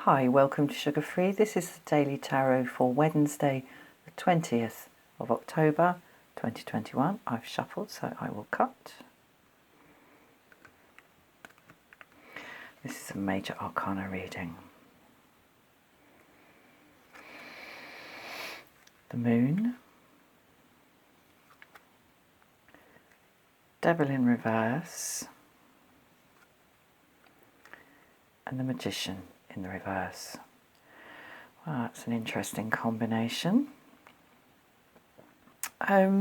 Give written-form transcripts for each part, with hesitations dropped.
Hi, welcome to Sugar Free. This is the Daily Tarot for Wednesday, the 20th of October 2021. I've shuffled, so I will cut. This is a major arcana reading. The Moon, Devil in reverse, and the Magician in the reverse. Well, that's an interesting combination. Okay,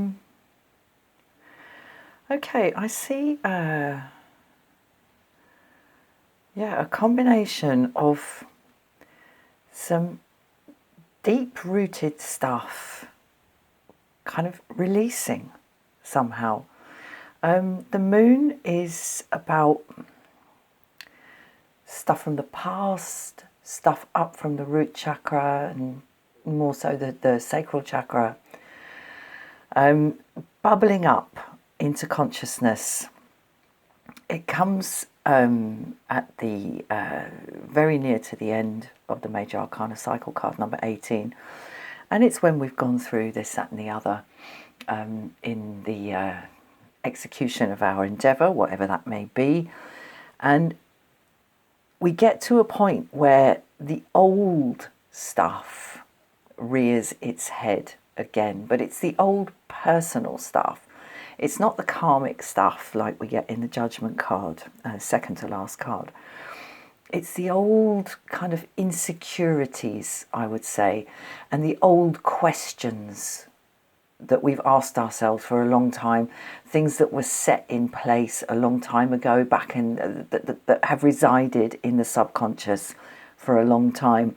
I see a combination of some deep-rooted stuff kind of releasing somehow. The Moon is about stuff from the past, stuff up from the root chakra and more so the sacral chakra, bubbling up into consciousness. It comes at the very near to the end of the Major Arcana cycle, card number 18, and it's when we've gone through this, that and the other in the execution of our endeavour, whatever that may be, and we get to a point where the old stuff rears its head again, but it's the old personal stuff. It's not the karmic stuff like we get in the Judgment card, second to last card. It's the old kind of insecurities, I would say, and the old questions that we've asked ourselves for a long time, things that were set in place a long time ago, back in that have resided in the subconscious for a long time,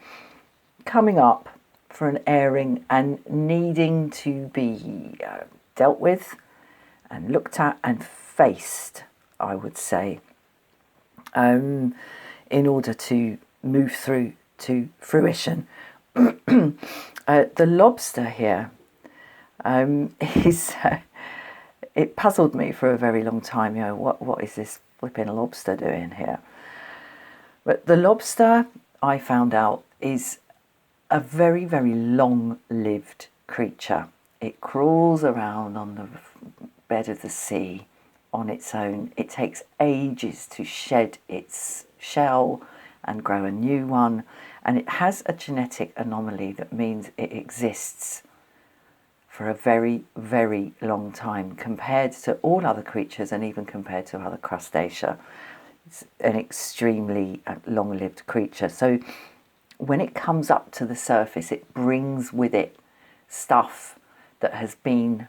coming up for an airing and needing to be dealt with and looked at and faced, I would say, in order to move through to fruition. The lobster here it puzzled me for a very long time. You know, what is this flipping lobster doing here? But the lobster, I found out, is a very, very long-lived creature. It crawls around on the bed of the sea on its own. It takes ages to shed its shell and grow a new one, and it has a genetic anomaly that means it exists for a very, very long time compared to all other creatures and even compared to other crustacea. It's an extremely long-lived creature. So when it comes up to the surface, it brings with it stuff that has been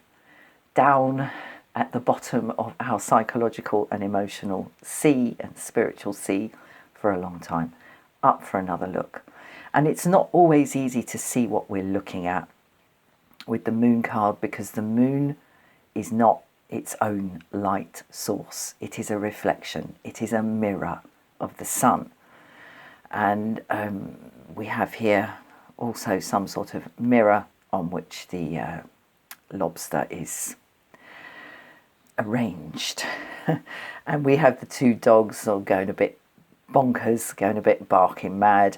down at the bottom of our psychological and emotional sea and spiritual sea for a long time, up for another look. And it's not always easy to see what we're looking at with the Moon card, because the Moon is not its own light source. It is a reflection. It is a mirror of the sun. And we have here also some sort of mirror on which the lobster is arranged. And we have the two dogs all going a bit bonkers, going a bit barking mad,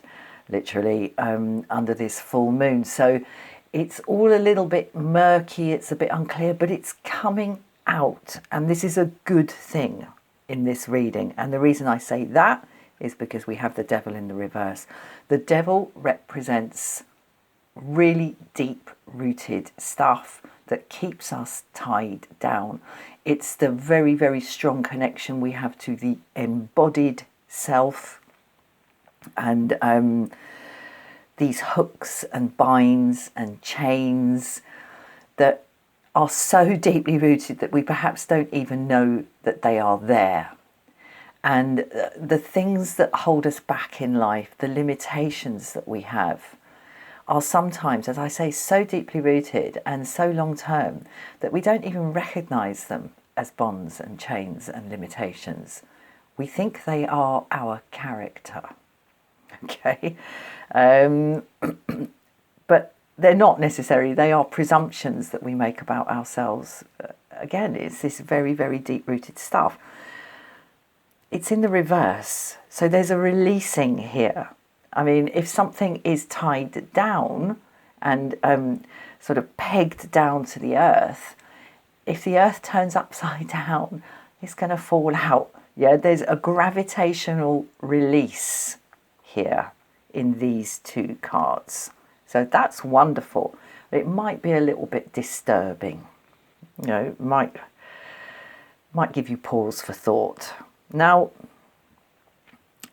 literally, under this full moon. So it's all a little bit murky, it's a bit unclear, but it's coming out. And this is a good thing in this reading. And the reason I say that is because we have the devil in the reverse. The devil represents really deep-rooted stuff that keeps us tied down. It's the very, very strong connection we have to the embodied self, and these hooks and binds and chains that are so deeply rooted that we perhaps don't even know that they are there. And the things that hold us back in life, the limitations that we have, are sometimes, as I say, so deeply rooted and so long term that we don't even recognise them as bonds and chains and limitations. We think they are our character. Okay, but they're not necessarily. They are presumptions that we make about ourselves. Again, it's this very, very deep-rooted stuff. It's in the reverse, so there's a releasing here. I mean, if something is tied down and sort of pegged down to the earth, if the earth turns upside down, it's going to fall out. Yeah, there's a gravitational release here in these two cards. So that's wonderful. It might be a little bit disturbing. You know, might give you pause for thought. Now,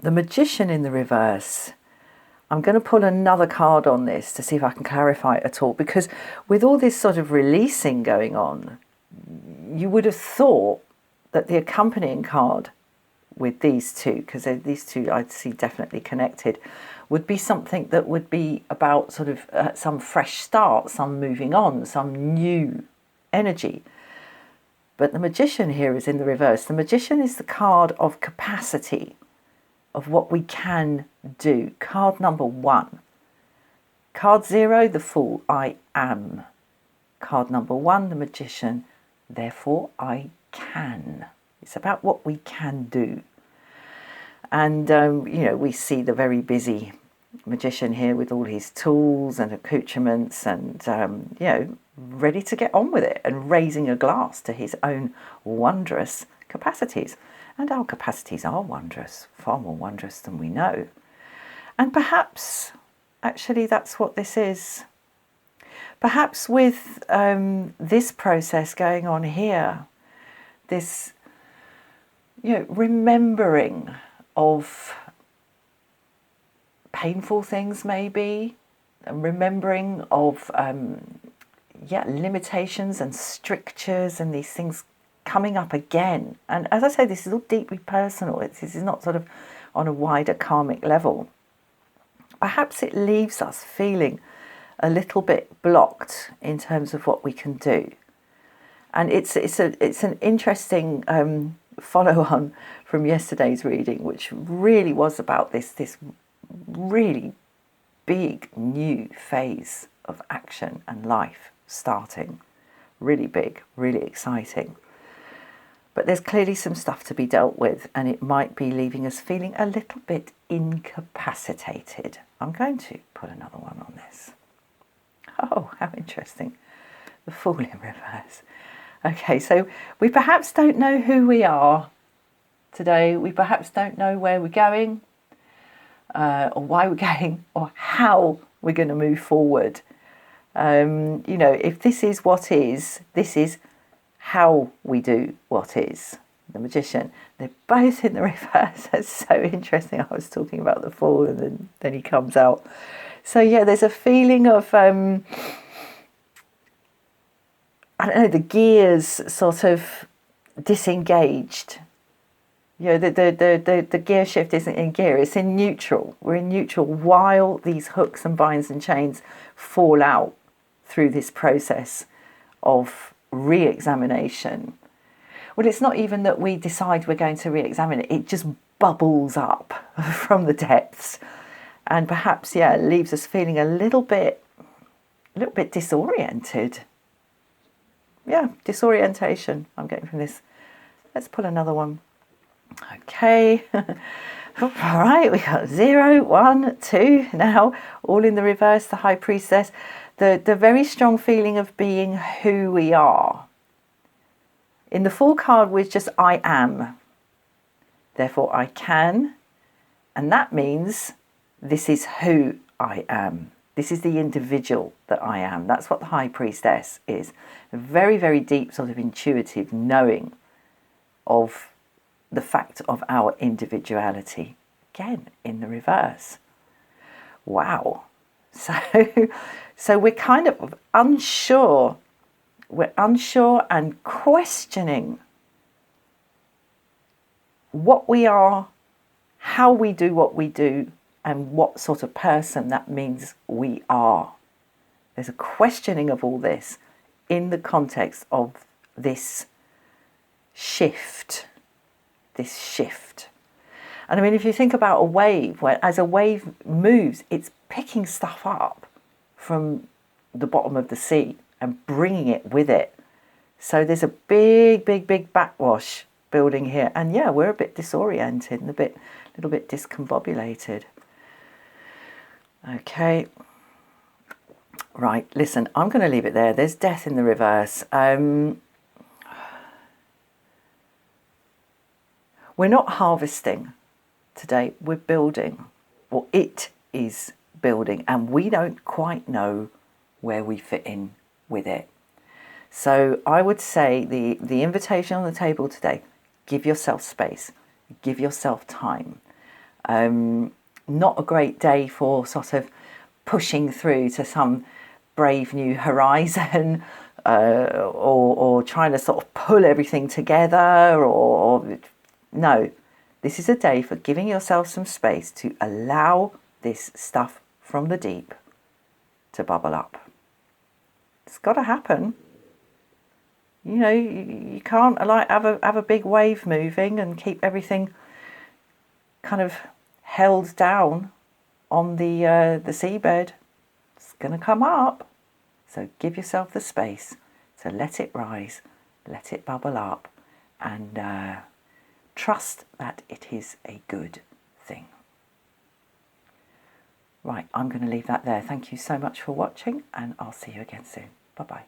the Magician in the reverse. I'm going to pull another card on this to see if I can clarify it at all, because with all this sort of releasing going on, you would have thought that the accompanying card with these two, because these two I'd see definitely connected, would be something that would be about sort of some fresh start, some moving on, some new energy. But the Magician here is in the reverse. The Magician is the card of capacity, of what we can do. Card number 1. Card 0, the Fool, I am. Card number 1, the Magician, therefore I can. It's about what we can do. And, you know, we see the very busy Magician here with all his tools and accoutrements and, you know, ready to get on with it and raising a glass to his own wondrous capacities. And our capacities are wondrous, far more wondrous than we know. And perhaps, actually, that's what this is. Perhaps with this process going on here, this, you know, remembering of painful things maybe, and remembering of, limitations and strictures and these things coming up again. And as I say, this is all deeply personal. This is not sort of on a wider karmic level. Perhaps it leaves us feeling a little bit blocked in terms of what we can do. And it's an interesting follow-on from yesterday's reading, which really was about this really big new phase of action and life starting. Really big, really exciting. But there's clearly some stuff to be dealt with, and it might be leaving us feeling a little bit incapacitated. I'm going to put another one on this. Oh, how interesting. The Fool in reverse. Okay, so we perhaps don't know who we are today. We perhaps don't know where we're going, or why we're going, or how we're going to move forward. You know, if this is what is, this is how we do what is. The Magician. They're both in the reverse. That's so interesting. I was talking about the Fool and then he comes out. So yeah, there's a feeling of, I don't know, the gears sort of disengaged. You know, the gear shift isn't in gear, it's in neutral. We're in neutral while these hooks and binds and chains fall out through this process of re-examination. Well, it's not even that we decide we're going to re-examine it, it just bubbles up from the depths. And perhaps, yeah, it leaves us feeling a little bit disoriented. Yeah, disorientation I'm getting from this. Let's pull another one. Okay. All right, we got 0, 1, 2 now, all in the reverse, the High Priestess. The very strong feeling of being who we are. In the Fool card, we're just I am. Therefore, I can. And that means this is who I am. This is the individual that I am. That's what the High Priestess is. A very, very deep sort of intuitive knowing of the fact of our individuality. Again, in the reverse. Wow. So we're kind of unsure. We're unsure and questioning what we are, how we do what we do, and what sort of person that means we are. There's a questioning of all this in the context of this shift. And I mean, if you think about a wave, where as a wave moves, it's picking stuff up from the bottom of the sea and bringing it with it. So there's a big backwash building here. And yeah, we're a bit disoriented and a little bit discombobulated. Okay. Right, listen, I'm going to leave it there. There's death in the reverse. We're not harvesting today, we're building. Well, it is building, and we don't quite know where we fit in with it. So I would say the invitation on the table today, give yourself space, give yourself time. Not a great day for sort of pushing through to some brave new horizon, or trying to sort of pull everything together, or no, this is a day for giving yourself some space to allow this stuff from the deep to bubble up. It's got to happen. You know, you can't like have a big wave moving and keep everything kind of held down on the seabed. It's going to come up. So give yourself the space to let it rise, let it bubble up, and trust that it is a good thing. Right, I'm going to leave that there. Thank you so much for watching, and I'll see you again soon. Bye-bye.